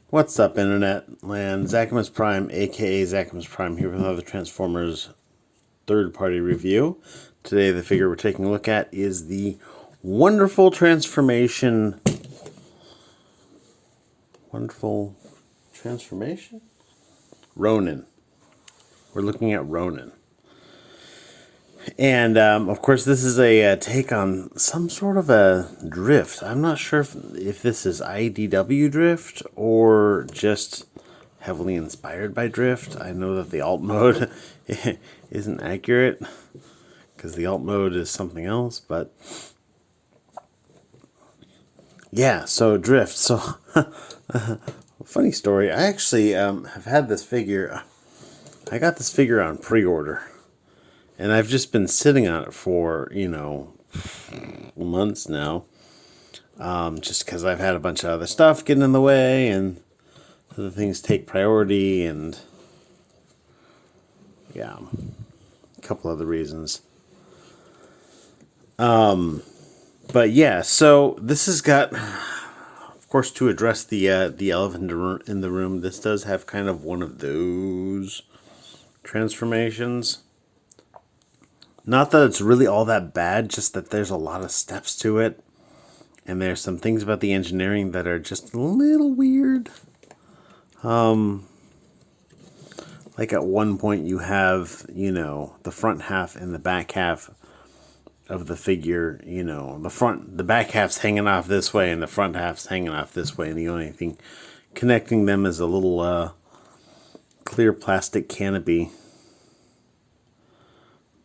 What's up, Internet Land? Zachamus Prime, aka Zachamus Prime, here with another Transformers third-party review. Today, the figure we're taking a look at is the wonderful transformation. Wonderful transformation? Ronin. We're looking at Ronin. And, of course, this is a take on some sort of a drift. I'm not sure if this is IDW drift or just heavily inspired by drift. I know that the alt mode isn't accurate because the alt mode is something else, but yeah, so drift. So, funny story. I actually have had this figure. I got this figure on pre-order. And I've just been sitting on it for, months now. Just because I've had a bunch of other stuff getting in the way and other things take priority and, yeah, a couple other reasons. But yeah, so this has got, of course, to address the elephant in the room, this does have kind of one of those transformations. Not that it's really all that bad, just that there's a lot of steps to it. And there's some things about the engineering that are just a little weird. Like at one point you have, the front half and the back half of the figure, the back half's hanging off this way and the front half's hanging off this way. And the only thing connecting them is a little clear plastic canopy.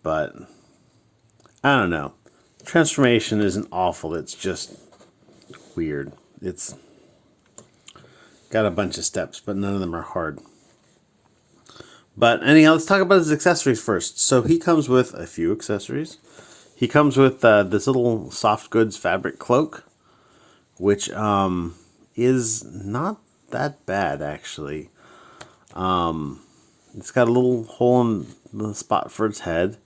But I don't know. Transformation isn't awful. It's just weird. It's got a bunch of steps, but none of them are hard. But anyhow, let's talk about his accessories first. So he comes with a few accessories. He comes with this little soft goods fabric cloak, which is not that bad, actually. It's got a little hole in the spot for its head.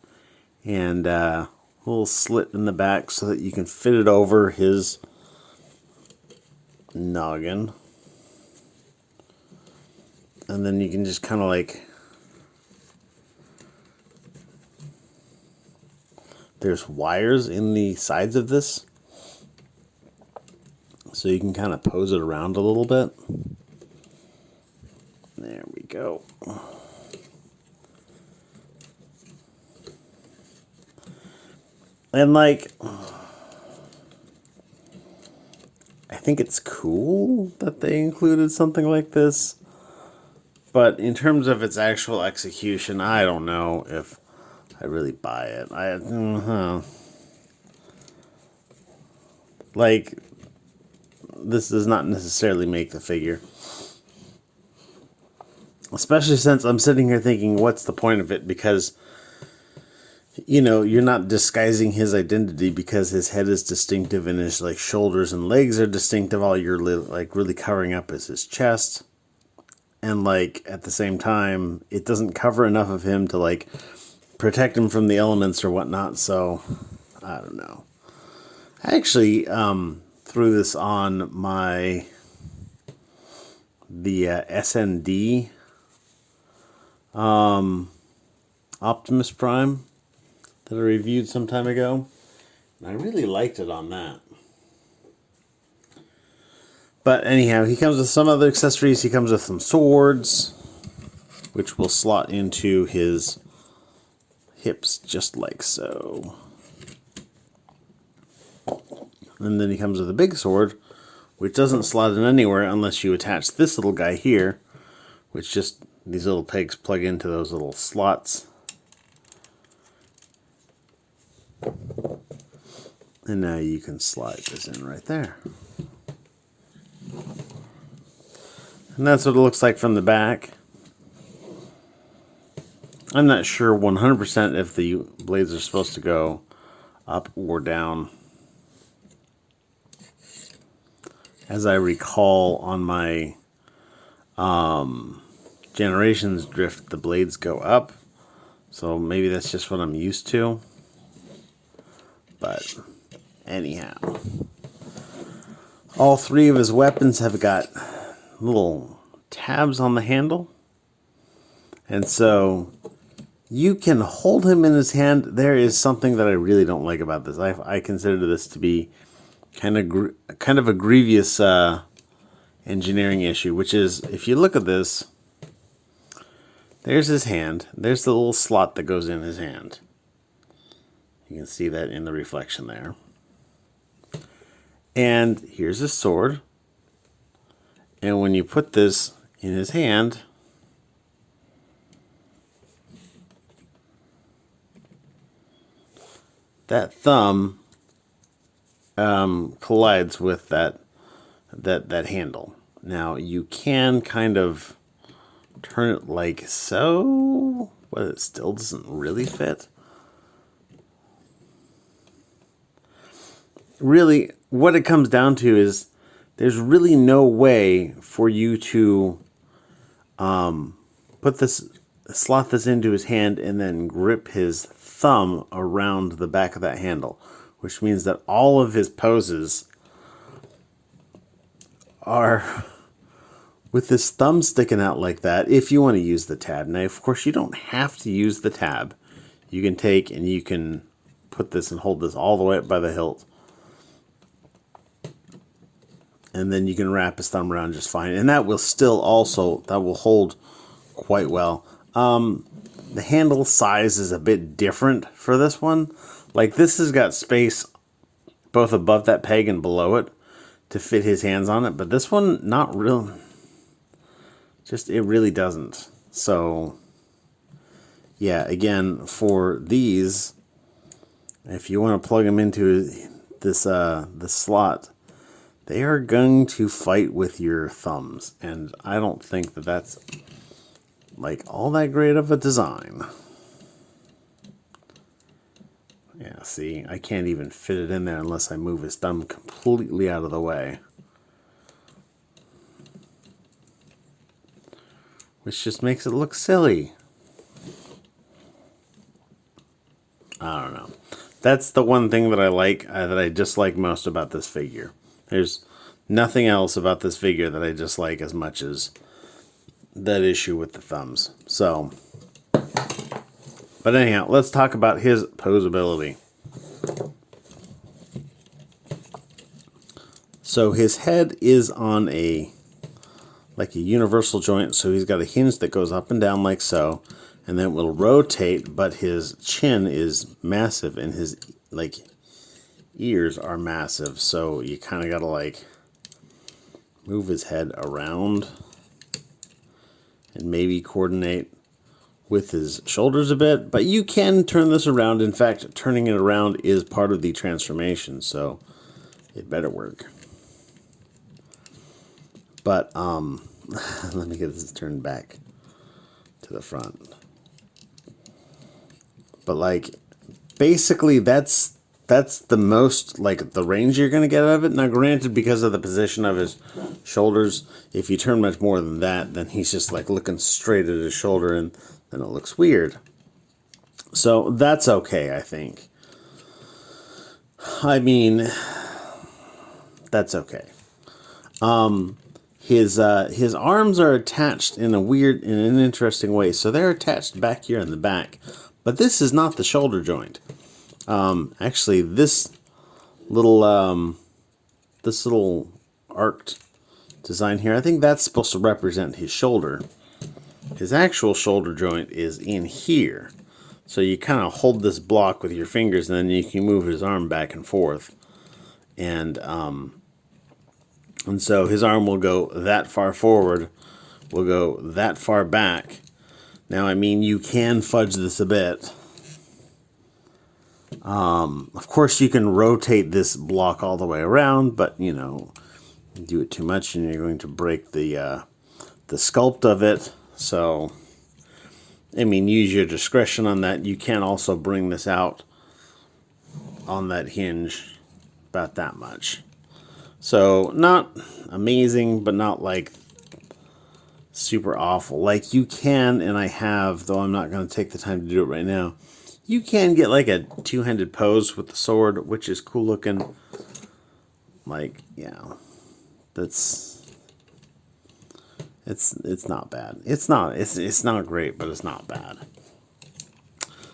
And a little slit in the back so that you can fit it over his noggin. And then you can just kind of like... There's wires in the sides of this. So you can kind of pose it around a little bit. There we go. And, I think it's cool that they included something like this. But in terms of its actual execution, I don't know if I really buy it. This does not necessarily make the figure. Especially since I'm sitting here thinking, what's the point of it? Because... you're not disguising his identity because his head is distinctive and his shoulders and legs are distinctive. All you're really covering up is his chest. And at the same time, it doesn't cover enough of him to protect him from the elements or whatnot. So I don't know. I actually threw this on the SND Optimus Prime that I reviewed some time ago. And I really liked it on that. But anyhow, he comes with some other accessories. He comes with some swords, which will slot into his hips just like so. And then he comes with a big sword, which doesn't slot in anywhere unless you attach this little guy here, which just, these little pegs plug into those little slots. And now you can slide this in right there. And that's what it looks like from the back. I'm not sure 100% if the blades are supposed to go up or down. As I recall on my Generations drift, the blades go up. So maybe that's just what I'm used to. But anyhow, all three of his weapons have got little tabs on the handle. And so you can hold him in his hand. There is something that I really don't like about this. I consider this to be kind of a grievous engineering issue, which is, if you look at this, there's his hand. There's the little slot that goes in his hand. You can see that in the reflection there. And here's his sword. And when you put this in his hand, that thumb collides with that handle. Now you can kind of turn it like so, but it still doesn't really fit. Really, what it comes down to is there's really no way for you to slot this into his hand and then grip his thumb around the back of that handle, which means that all of his poses are with his thumb sticking out like that, if you want to use the tab. Now, of course, you don't have to use the tab. You can take and you can put this and hold this all the way up by the hilt. And then you can wrap his thumb around just fine. And that will hold quite well. The handle size is a bit different for this one. Like, this has got space both above that peg and below it to fit his hands on it. But this one, not real. It really doesn't. So, yeah, again, for these, if you want to plug them into this slot, they are going to fight with your thumbs. And I don't think that that's like all that great of a design. Yeah, see, I can't even fit it in there unless I move his thumb completely out of the way. Which just makes it look silly. I don't know. That's the one thing that I like, that I dislike most about this figure. There's nothing else about this figure that I dislike as much as that issue with the thumbs. So, but anyhow, let's talk about his posability. So his head is on a universal joint, so he's got a hinge that goes up and down like so, and then it will rotate, but his chin is massive and his ears are massive, so you kind of got to move his head around and maybe coordinate with his shoulders a bit, but you can turn this around. In fact, turning it around is part of the transformation, so it better work. But let me get this turned back to the front. But basically that's the most, the range you're going to get out of it. Now, granted, because of the position of his shoulders, if you turn much more than that, then he's just looking straight at his shoulder, and then it looks weird. So that's okay, I think. I mean, that's okay. His arms are attached in an interesting way. So they're attached back here in the back, but this is not the shoulder joint. Actually, this little arced design here, I think that's supposed to represent his shoulder. His actual shoulder joint is in here. So you kind of hold this block with your fingers, and then you can move his arm back and forth. And so his arm will go that far forward, will go that far back. Now, I mean, you can fudge this a bit. Of course, you can rotate this block all the way around, but, you do it too much and you're going to break the sculpt of it. So, I mean, use your discretion on that. You can also bring this out on that hinge about that much. So, not amazing, but not super awful. You can, and I have, though I'm not going to take the time to do it right now, you can get a two-handed pose with the sword, which is cool looking. Yeah, that's It's not bad. It's not great, but it's not bad.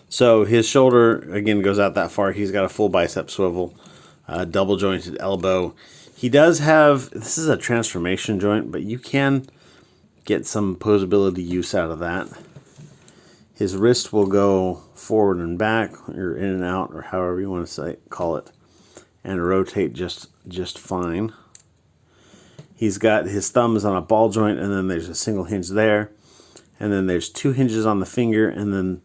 So his shoulder again goes out that far. He's got a full bicep swivel, double jointed elbow. He does have, this is a transformation joint, but you can get some posability use out of that. His wrist will go forward and back, or in and out, or however you want to call it, and rotate just fine. He's got his thumbs on a ball joint, and then there's a single hinge there, and then there's 2 hinges on the finger, and then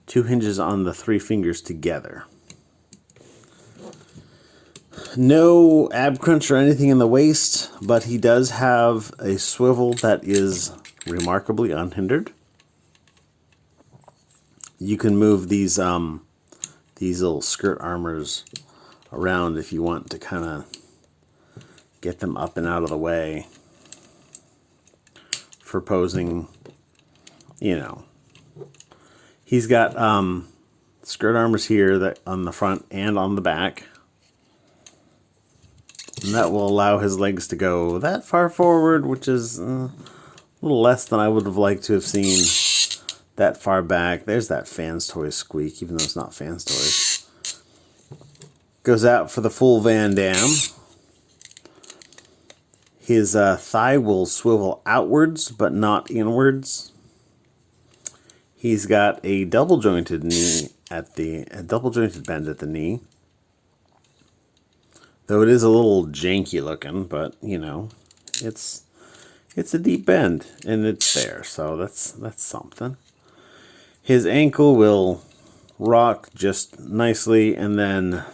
2 hinges on the 3 fingers together. No ab crunch or anything in the waist, but he does have a swivel that is remarkably unhindered. You can move these little skirt armors around if you want to kind of get them up and out of the way for posing, you know. He's got skirt armors here that on the front and on the back. And that will allow his legs to go that far forward, which is a little less than I would have liked to have seen that far back. There's that Fans Toys squeak, even though it's not Fans Toys. Goes out for the full Van Damme. His thigh will swivel outwards, but not inwards. He's got a double jointed knee a double jointed bend at the knee. Though it is a little janky looking, but you know, it's a deep bend and it's there, so that's something. His ankle will rock just nicely, and then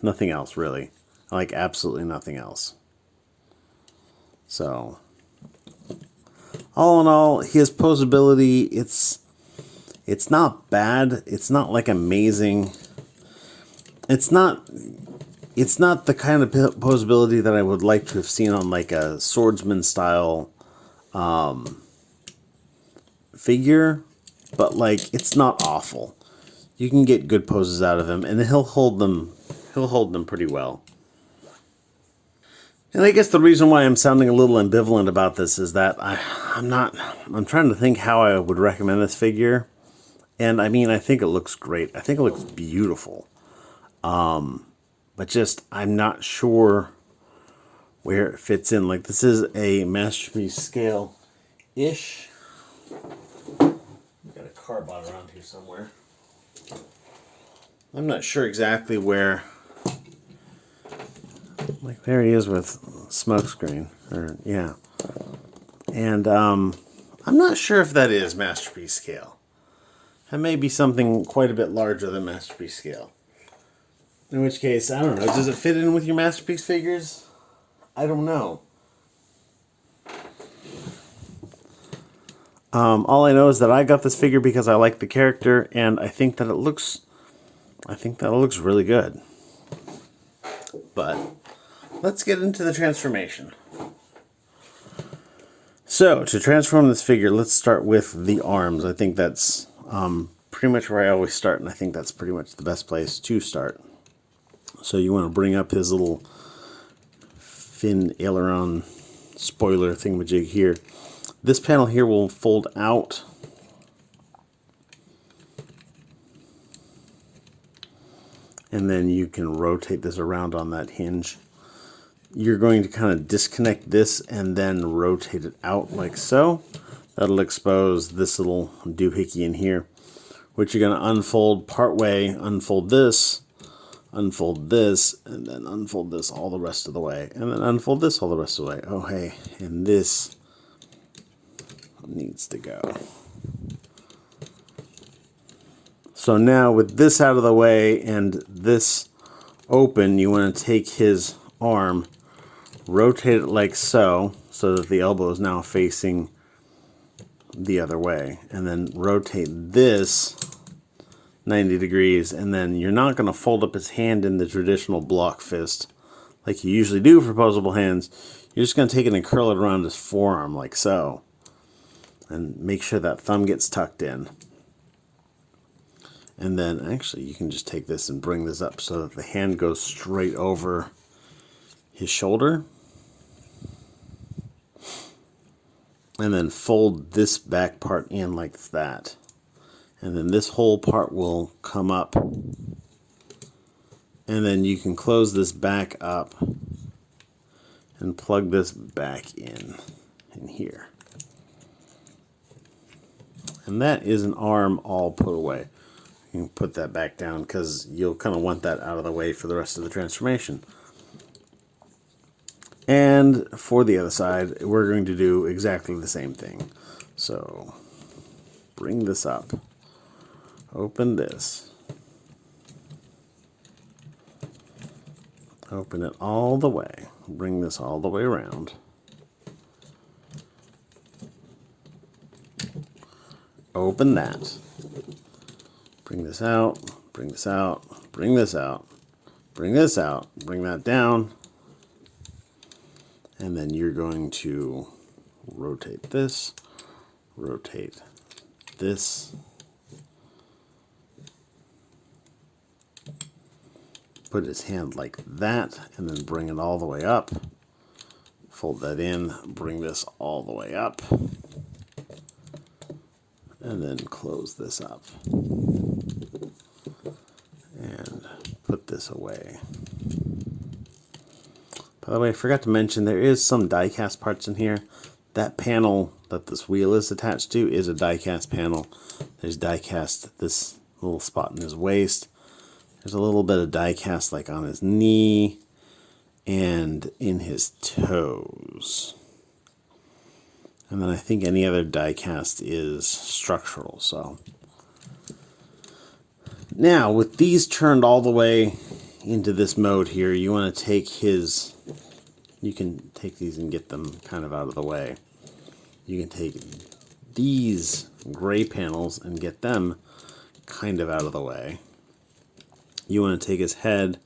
nothing else really, like absolutely nothing else. So all in all, his posability, it's not bad. It's not like amazing. It's not the kind of posability that I would like to have seen on like a swordsman style figure, but like it's not awful. You can get good poses out of him, and he'll hold them pretty well. And I guess the reason why I'm sounding a little ambivalent about this is that I'm trying to think how I would recommend this figure. And I mean, I think it looks great. I think it looks beautiful. But just, I'm not sure where it fits in. Like, this is a Masterpiece scale-ish. Got a cardboard around here somewhere. I'm not sure exactly where. Like, there he is with smokescreen. Or, yeah. And, I'm not sure if that is Masterpiece scale. That may be something quite a bit larger than Masterpiece scale. In which case, I don't know. Does it fit in with your Masterpiece figures? I don't know. All I know is that I got this figure because I like the character, and I think that it looks really good. But let's get into the transformation. So, to transform this figure, let's start with the arms. I think that's pretty much where I always start, and I think that's pretty much the best place to start. So you want to bring up his little fin aileron spoiler thingamajig here. This panel here will fold out. And then you can rotate this around on that hinge. You're going to kind of disconnect this and then rotate it out like so. That'll expose this little doohickey in here, which you're going to unfold partway, unfold this, and then unfold this all the rest of the way, and then unfold this all the rest of the way. Oh, hey, and this needs to go. So now with this out of the way and this open, you want to take his arm, rotate it like so, so that the elbow is now facing the other way, and then rotate this 90 degrees, and then you're not going to fold up his hand in the traditional block fist like you usually do for posable hands. You're just going to take it and curl it around his forearm like so, and make sure that thumb gets tucked in. And then actually you can just take this and bring this up so that the hand goes straight over his shoulder. and then fold this back part in like that. And then this whole part will come up. And then you can close this back up and plug this back in here. And that is an arm all put away. You can put that back down because you'll kind of want that out of the way for the rest of the transformation. And for the other side, we're going to do exactly the same thing. So bring this up, open this, open it all the way, bring this all the way around. Open that. Bring this out, bring this out, bring this out, bring this out, bring that down. And then you're going to rotate this, rotate this. Put his hand like that, and then bring it all the way up. Fold that in, bring this all the way up. And then close this up. And put this away. By the way, I forgot to mention there is some die-cast parts in here. That panel that this wheel is attached to is a die-cast panel. There's die-cast this little spot in his waist. There's a little bit of die-cast like on his knee and in his toes. And then I think any other die-cast is structural. So now with these turned all the way into this mode here, you want to take his, you can take these and get them kind of out of the way. You can take these gray panels and get them kind of out of the way. You want to take his head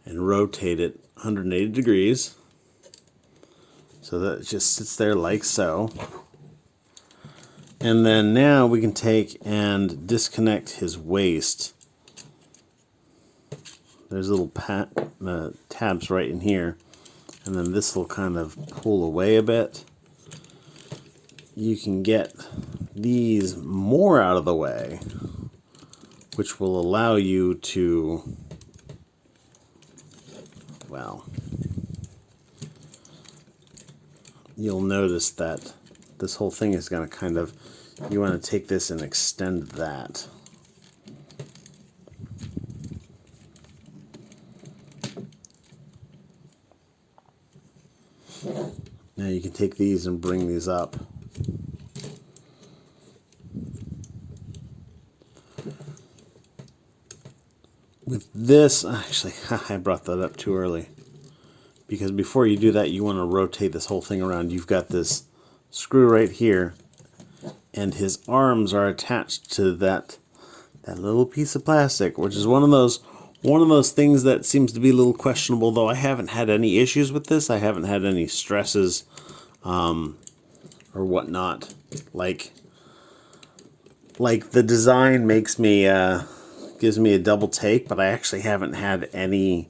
and rotate it 180 degrees so that it just sits there like so. And then now we can take and disconnect his waist. There's little tabs right in here, and then this will kind of pull away a bit. You can get these more out of the way, which will allow you to, well, you'll notice that this whole thing is going to kind of, you want to take this and extend that. Now you can take these and bring these up. With this, actually, I brought that up too early. Because before you do that, you want to rotate this whole thing around. You've got this screw right here, and his arms are attached to that little piece of plastic, which is one of those things that seems to be a little questionable, though I haven't had any issues with this. I haven't had any stresses or whatnot. Like the design makes me gives me a double take, but I actually haven't had any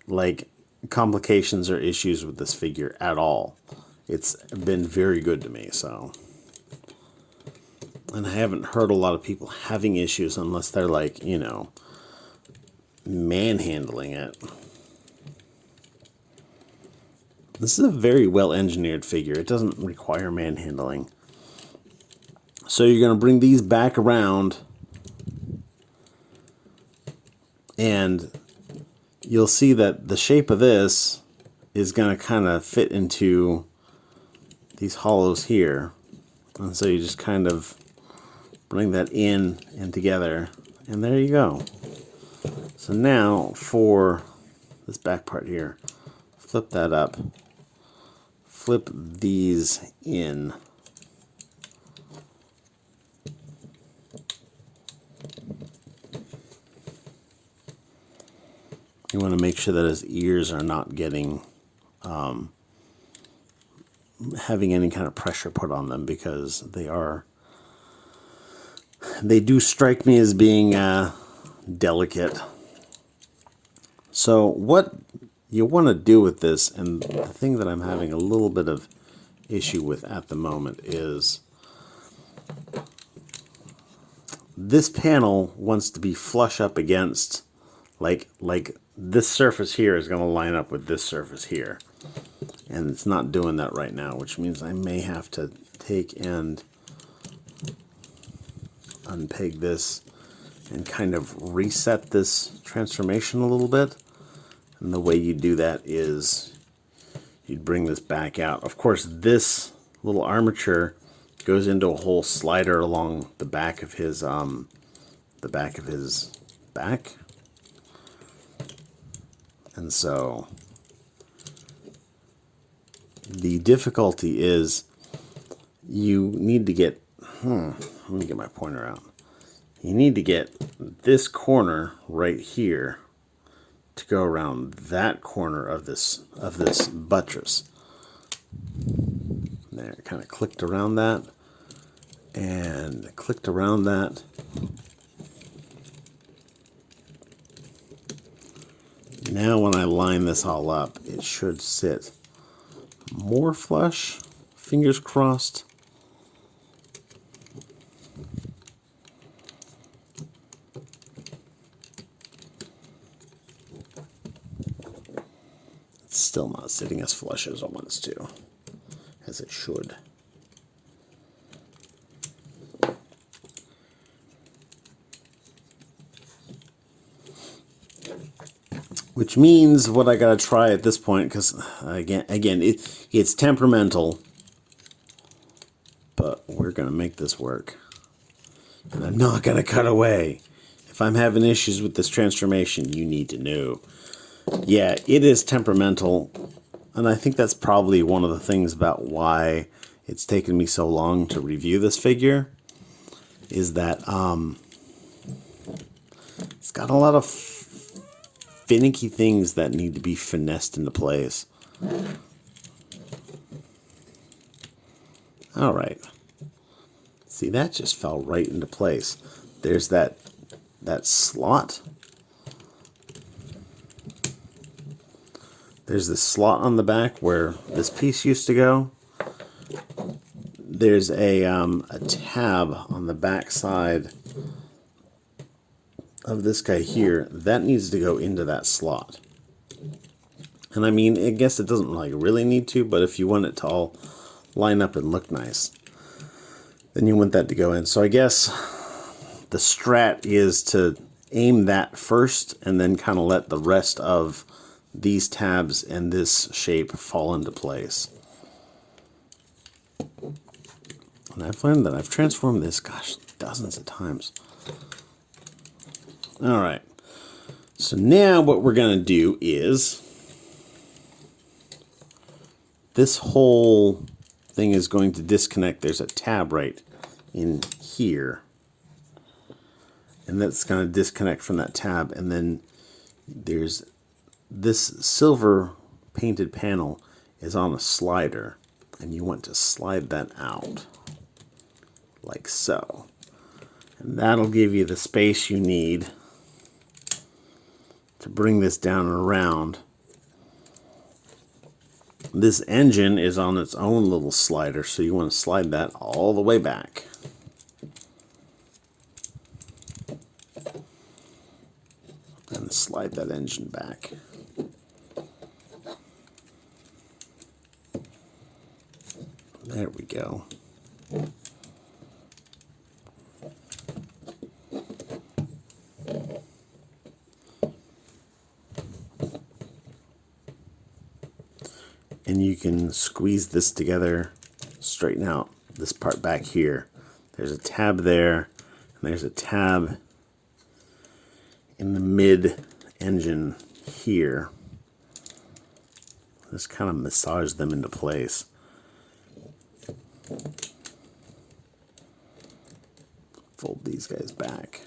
like complications or issues with this figure at all. It's been very good to me, so. And I haven't heard a lot of people having issues unless they're like, you know, manhandling it. This is a very well engineered figure. It doesn't require manhandling. So you're going to bring these back around, and you'll see that the shape of this is going to kind of fit into these hollows here. And so you just kind of bring that in and together, and there you go. So now for this back part here, flip that up, flip these in. You want to make sure that his ears are not getting, having any kind of pressure put on them, because they do strike me as being delicate. So what you want to do with this, and the thing that I'm having a little bit of issue with at the moment is this panel wants to be flush up against, like this surface here is going to line up with this surface here. And it's not doing that right now, which means I may have to take and unpeg this and kind of reset this transformation a little bit. And the way you do that is you'd bring this back out. Of course, this little armature goes into a whole slider along the back of his back. And so the difficulty is you need to get, let me get my pointer out. You need to get this corner right here to go around that corner of this buttress. There, it kind of clicked around that and clicked around that. Now when I line this all up, it should sit more flush, fingers crossed. It's still not sitting as flush as I want it to, as it should. Which means what I gotta try at this point, because again, it's temperamental, but we're gonna make this work. And I'm not gonna cut away. If I'm having issues with this transformation, you need to know. Yeah, it is temperamental, and I think that's probably one of the things about why it's taken me so long to review this figure, is that it's got a lot of finicky things that need to be finessed into place. All right. See, that just fell right into place. There's that slot. There's this slot on the back where this piece used to go. There's a tab on the back side of this guy here that needs to go into that slot. And I mean, I guess it doesn't like really need to, but if you want it to all line up and look nice, then you want that to go in. So I guess the strat is to aim that first and then kind of let the rest of these tabs and this shape fall into place. And I've learned that I've transformed this, gosh, dozens of times. All right. So now what we're going to do is this whole thing is going to disconnect. There's a tab right in here. And that's going to disconnect from that tab. And then there's this silver painted panel is on a slider. And you want to slide that out like so. And that'll give you the space you need to bring this down and around. This engine is on its own little slider, so you want to slide that all the way back. And slide that engine back. There we go. And you can squeeze this together, straighten out this part back here. There's a tab there, and there's a tab in the mid-engine here. Just kind of massage them into place. Fold these guys back.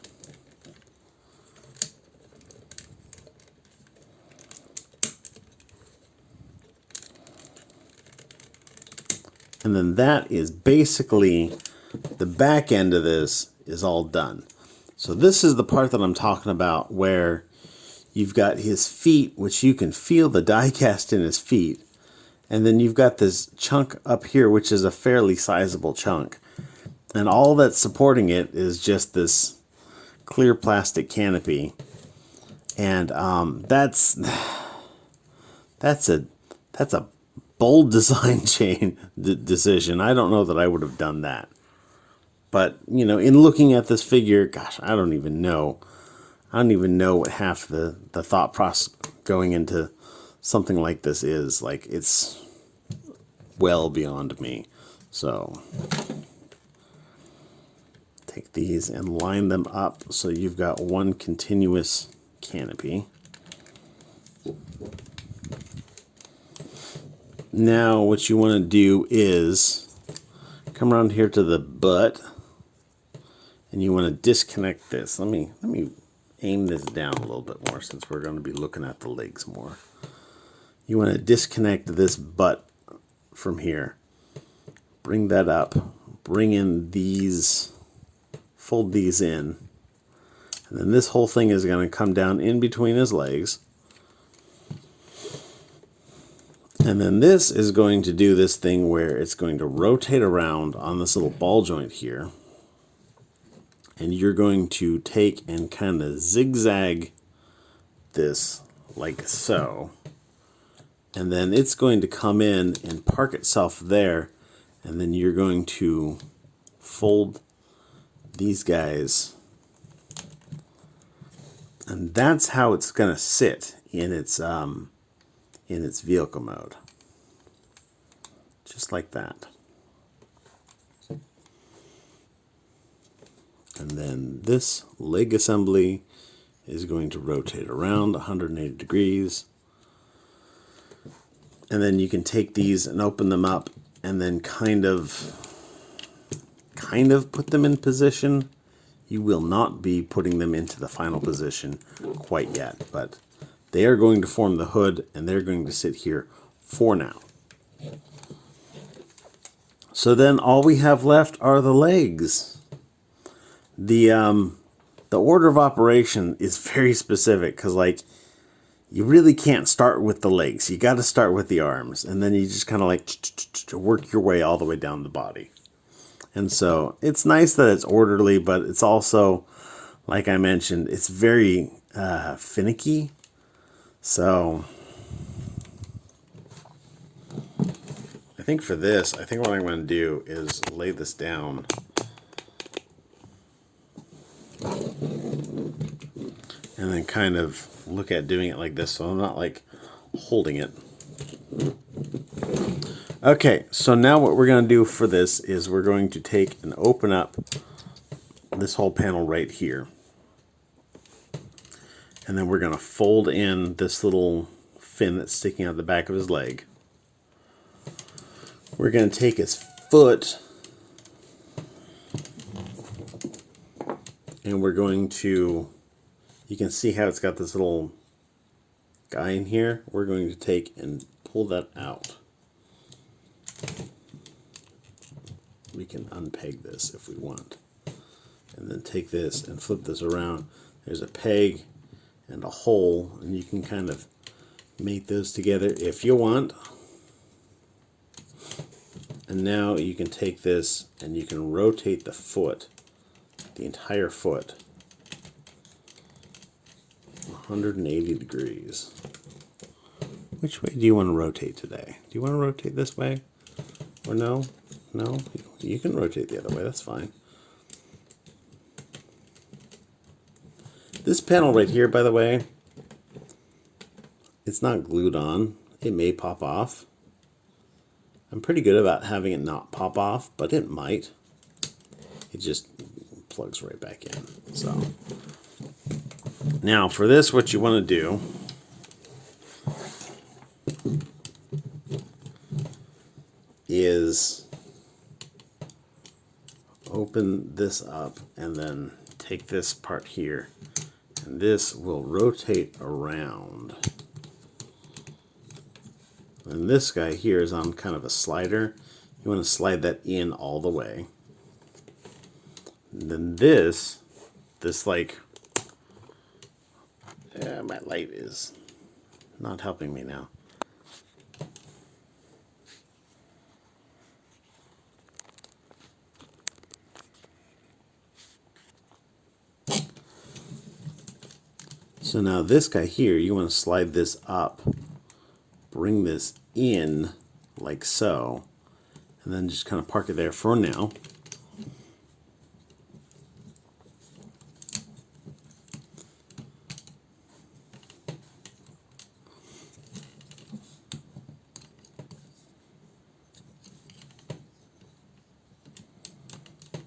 And then that is basically the back end of this is all done. So this is the part that I'm talking about where you've got his feet, which you can feel the die cast in his feet. And then you've got this chunk up here, which is a fairly sizable chunk. And all that's supporting it is just this clear plastic canopy. And that's a bold design decision. I don't know that I would have done that. But, you know, in looking at this figure, gosh, I don't even know what half the thought process going into something like this is. Like, it's well beyond me. So take these and line them up so you've got one continuous canopy. Now what you want to do is come around here to the butt, and you want to disconnect this. Let me aim this down a little bit more since we're going to be looking at the legs more. You want to disconnect this butt from here. Bring that up. Bring in these, fold these in. And then this whole thing is going to come down in between his legs. And then this is going to do this thing where it's going to rotate around on this little ball joint here. And you're going to take and kind of zigzag this like so. And then it's going to come in and park itself there. And then you're going to fold these guys. And that's how it's going to sit in its vehicle mode. Just like that. And then this leg assembly is going to rotate around 180 degrees. And then you can take these and open them up and then kind of put them in position. You will not be putting them into the final position quite yet, but they are going to form the hood and they're going to sit here for now. So then all we have left are the legs. The order of operation is very specific because, like, you really can't start with the legs. You got to start with the arms, and then you just kind of like work your way all the way down the body. And so it's nice that it's orderly, but it's also, like I mentioned, it's very finicky. So I think for this, I think what I'm going to do is lay this down. And then kind of look at doing it like this, so I'm not like holding it. Okay, so now what we're going to do for this is we're going to take and open up this whole panel right here. And then we're going to fold in this little fin that's sticking out the back of his leg. We're going to take his foot and we're going to, you can see how it's got this little guy in here. We're going to take and pull that out. We can unpeg this if we want. And then take this and flip this around. There's a peg and a hole, and you can kind of mate those together if you want. And now you can take this and you can rotate the foot, the entire foot, 180 degrees. Which way do you want to rotate today? Do you want to rotate this way? Or no? No? You can rotate the other way, that's fine. This panel right here, by the way, it's not glued on. It may pop off. I'm pretty good about having it not pop off, but it might. It just plugs right back in. So now for this, what you want to do is open this up and then take this part here, and this will rotate around. And this guy here is on kind of a slider. You want to slide that in all the way. And then this like, my light is not helping me now. So now this guy here, you want to slide this up, bring this in like so, and then just kind of park it there for now.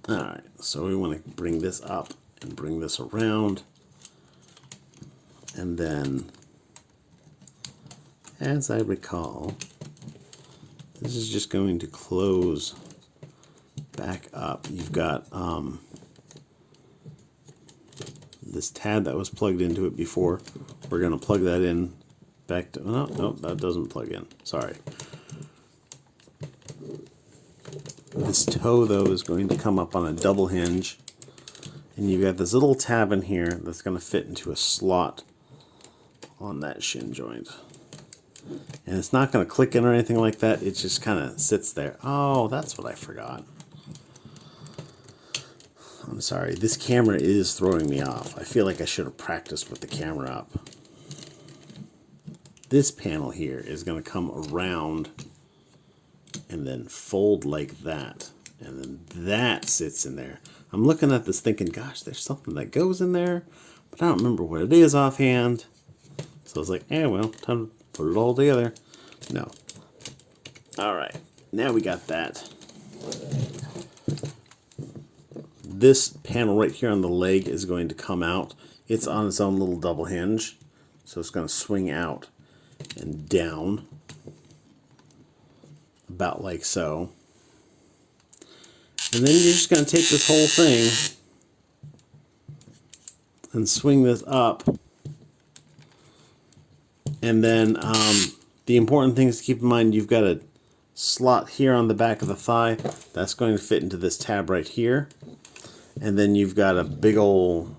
Alright, so we want to bring this up and bring this around. And then, as I recall, this is just going to close back up. You've got this tab that was plugged into it before. We're going to plug that in back to... No, that doesn't plug in. Sorry. This toe, though, is going to come up on a double hinge. And you've got this little tab in here that's going to fit into a slot on that shin joint. And it's not going to click in or anything like that. It just kind of sits there. Oh, that's what I forgot. I'm sorry. This camera is throwing me off. I feel like I should have practiced with the camera up. This panel here is going to come around and then fold like that. And then that sits in there. I'm looking at this thinking, gosh, there's something that goes in there, but I don't remember what it is offhand. So I was like, well, time to put it all together. No. All right, now we got that. This panel right here on the leg is going to come out. It's on its own little double hinge. So it's going to swing out and down. About like so. And then you're just going to take this whole thing and swing this up. And then the important things to keep in mind, you've got a slot here on the back of the thigh. That's going to fit into this tab right here. And then you've got a big old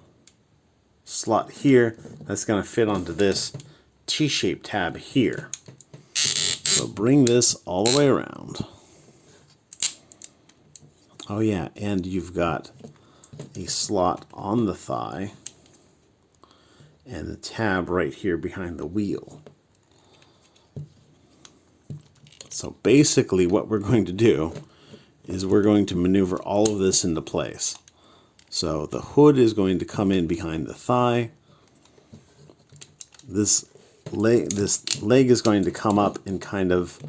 slot here that's going to fit onto this T-shaped tab here. So bring this all the way around. Oh yeah, and you've got a slot on the thigh and the tab right here behind the wheel. So basically what we're going to do is we're going to maneuver all of this into place. So the hood is going to come in behind the thigh. This leg is going to come up and kind of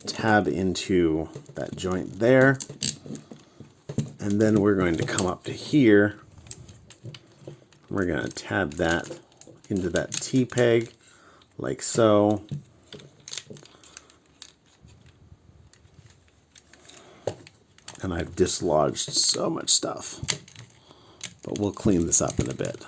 tab into that joint there. And then we're going to come up to here. We're going to tab that into that T-peg like so. And I've dislodged so much stuff. But we'll clean this up in a bit.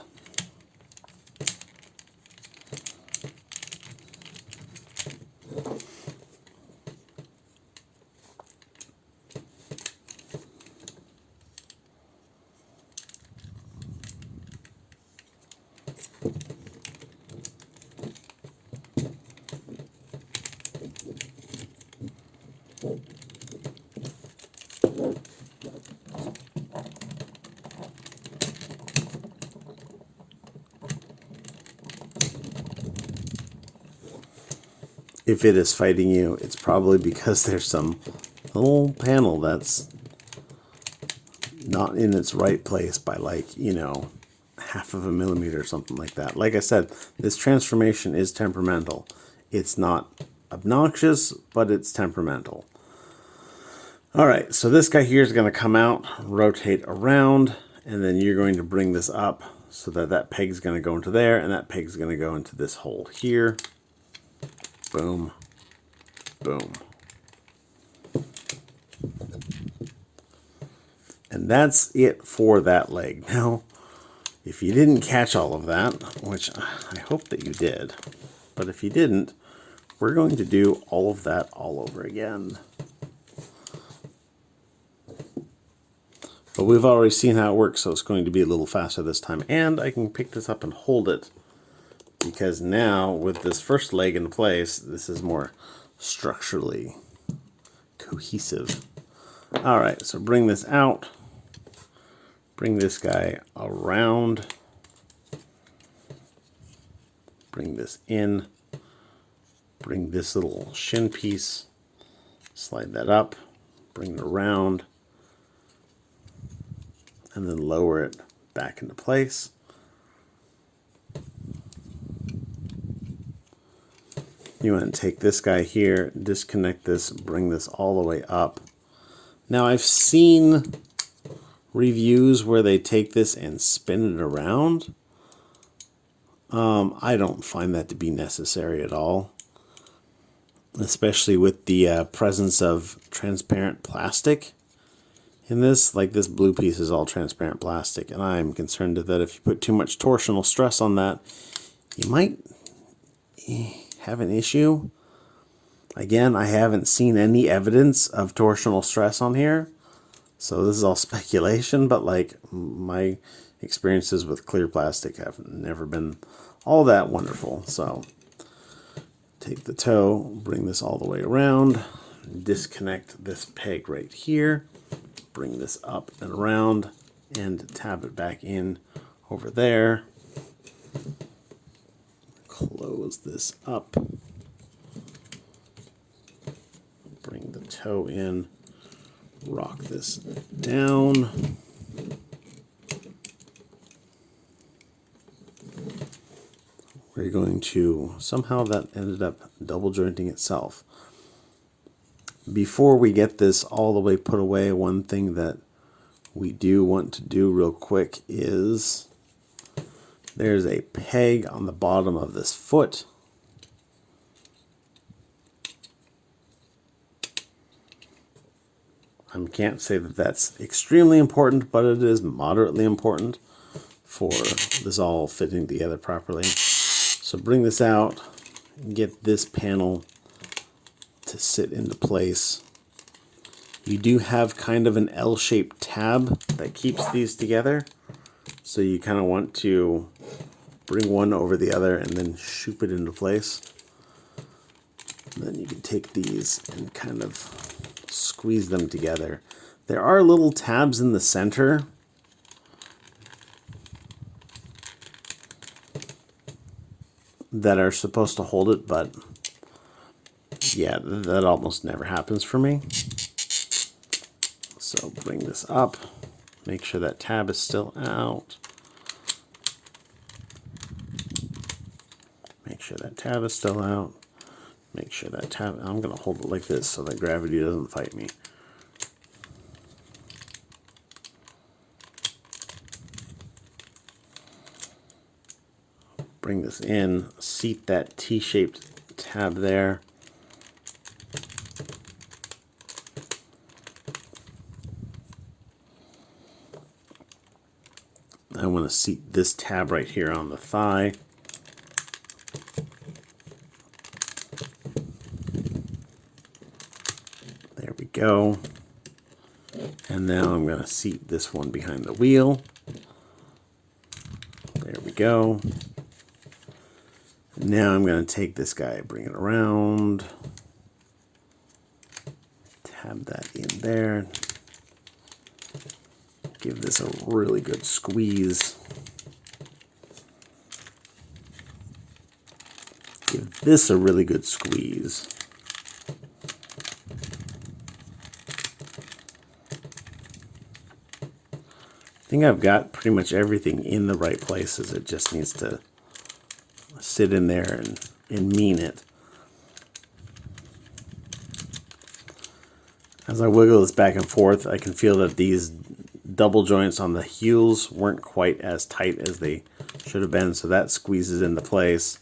If it is fighting you, it's probably because there's some little panel that's not in its right place by like, you know, 1/2 millimeter or something like that. Like I said, this transformation is temperamental. It's not obnoxious, but it's temperamental. All right, so this guy here is going to come out, rotate around, and then you're going to bring this up so that that peg is going to go into there, and that peg is going to go into this hole here. Boom, boom. And that's it for that leg. Now, if you didn't catch all of that, which I hope that you did, but if you didn't, we're going to do all of that all over again. But we've already seen how it works, so it's going to be a little faster this time. And I can pick this up and hold it, because now with this first leg in place, this is more structurally cohesive. All right, so bring this out. Bring this guy around. bring this in, bring this little shin piece, slide that up, bring it around, and then lower it back into place. You want to take this guy here, disconnect this, bring this all the way up. Now I've seen reviews where they take this and spin it around. I don't find that to be necessary at all, especially with the presence of transparent plastic in this. Like, this blue piece is all transparent plastic, and I'm concerned that if you put too much torsional stress on that, you might have an issue. Again, I haven't seen any evidence of torsional stress on here, so this is all speculation, but like, my experiences with clear plastic have never been all that wonderful. So take the toe, bring this all the way around, disconnect this peg right here, bring this up and around, and tab it back in over there. Close this up, bring the toe in, rock this down, we're going to, somehow that ended up double jointing itself. Before we get this all the way put away, one thing that we do want to do real quick is, there's a peg on the bottom of this foot. I can't say that that's extremely important, but it is moderately important for this all fitting together properly. So bring this out, get this panel to sit into place. You do have kind of an L-shaped tab that keeps these together. So you kind of want to bring one over the other and then shoop it into place. And then you can take these and kind of squeeze them together. There are little tabs in the center that are supposed to hold it, but yeah, that almost never happens for me. So bring this up, make sure that tab is still out. Make sure that tab is still out. Make sure that tab, I'm going to hold it like this so that gravity doesn't fight me. Bring this in, seat that T-shaped tab there. I want to seat this tab right here on the thigh. There we go. And now I'm going to seat this one behind the wheel. There we go. Now I'm going to take this guy, bring it around, tab that in there, give this a really good squeeze, give this a really good squeeze. I think I've got pretty much everything in the right places. It just needs to sit in there and mean it. As I wiggle this back and forth, I can feel that these double joints on the heels weren't quite as tight as they should have been, so that squeezes into place.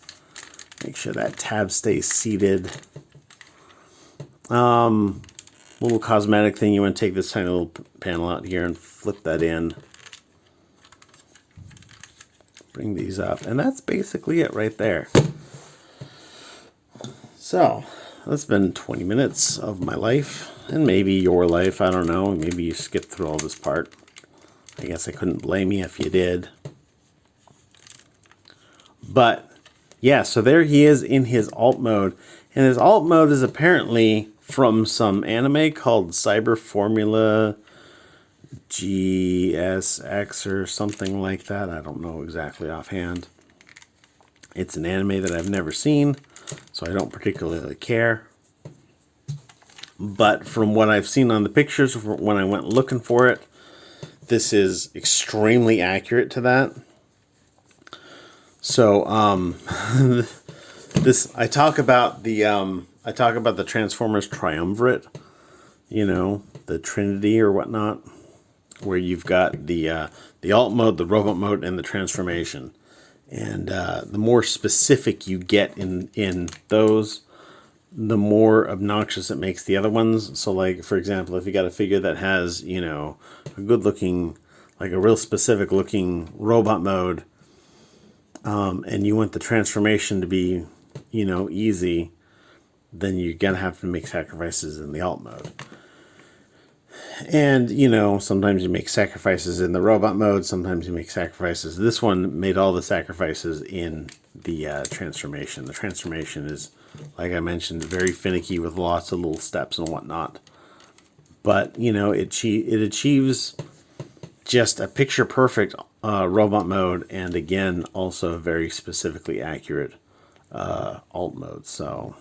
Make sure that tab stays seated. Little cosmetic thing, you want to take this tiny little panel out here and flip that in. Bring these up, and that's basically it right there. So that's been 20 minutes of my life, and maybe your life, I don't know. Maybe you skipped through all this part. I guess I couldn't blame you if you did. But yeah, so there he is in his alt mode, and his alt mode is apparently from some anime called Cyber Formula GSX or something like that. I don't know exactly offhand. It's an anime that I've never seen, so I don't particularly care. But from what I've seen on the pictures when I went looking for it, this is extremely accurate to that. So this I talk about the Transformers triumvirate, you know, the Trinity or whatnot, where you've got the alt mode, the robot mode, and the transformation. And the more specific you get in those, the more obnoxious it makes the other ones. So, like, for example, if you got a figure that has, you know, a good looking, like a real specific looking robot mode, and you want the transformation to be, you know, easy, then you're going to have to make sacrifices in the alt mode. And, you know, sometimes you make sacrifices in the robot mode, sometimes you make sacrifices. This one made all the sacrifices in the transformation. The transformation is, like I mentioned, very finicky with lots of little steps and whatnot. But, you know, it achieves just a picture-perfect robot mode, and again, also a very specifically accurate alt mode. So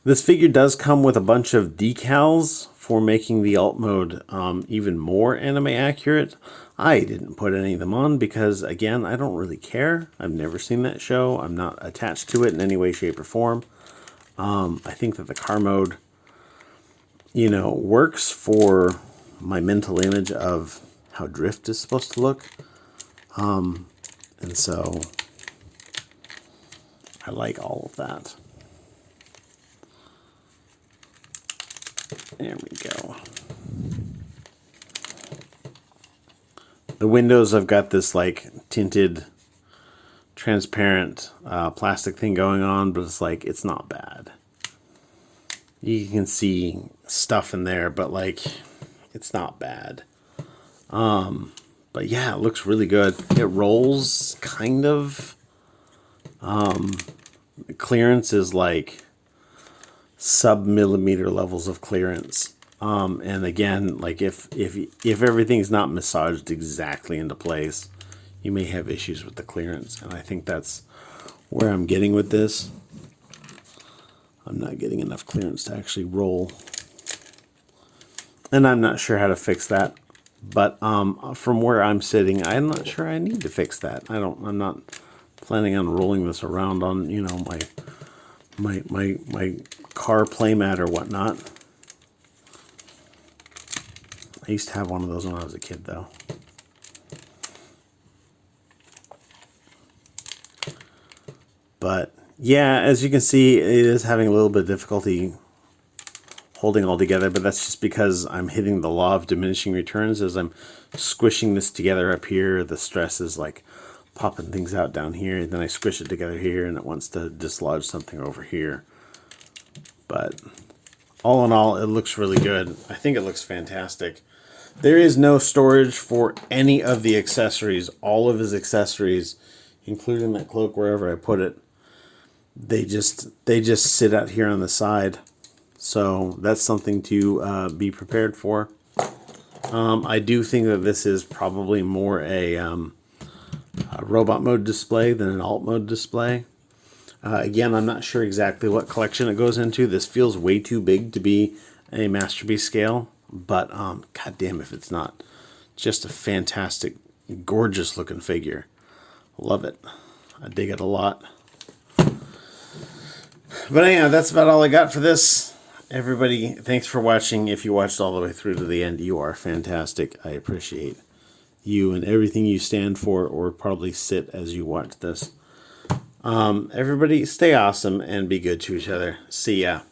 this figure does come with a bunch of decals for making the alt mode even more anime accurate. I didn't put any of them on because, again, I don't really care. I've never seen that show. I'm not attached to it in any way, shape, or form. I think that the car mode, you know, works for my mental image of how drift is supposed to look. And so I like all of that. There we go. The windows, I've got this like tinted, transparent plastic thing going on, but it's like, it's not bad. You can see stuff in there, but like, it's not bad. But yeah, it looks really good. It rolls kind of. The clearance is like sub-millimeter levels of clearance. And again, like if everything's not massaged exactly into place, you may have issues with the clearance. And I think that's where I'm getting with this. I'm not getting enough clearance to actually roll. And I'm not sure how to fix that. But from where I'm sitting, I'm not sure I need to fix that. I'm not planning on rolling this around on, you know, my car playmat or whatnot. I used to have one of those when I was a kid, though. But yeah, as you can see, it is having a little bit of difficulty holding all together, but that's just because I'm hitting the law of diminishing returns. As I'm squishing this together up here, the stress is like popping things out down here, and then I squish it together here, and it wants to dislodge something over here. But all in all, it looks really good. I think it looks fantastic. There is no storage for any of the accessories. All of his accessories, including that cloak wherever I put it, they just sit out here on the side. So that's something to be prepared for. I do think that this is probably more a robot mode display than an alt mode display. Again, I'm not sure exactly what collection it goes into. This feels way too big to be a Masterpiece scale, but goddamn if it's not. Just a fantastic, gorgeous looking figure. Love it. I dig it a lot. But anyhow, that's about all I got for this. Everybody, thanks for watching. If you watched all the way through to the end, you are fantastic. I appreciate you and everything you stand for, or probably sit as you watch this. Everybody, stay awesome and be good to each other. See ya.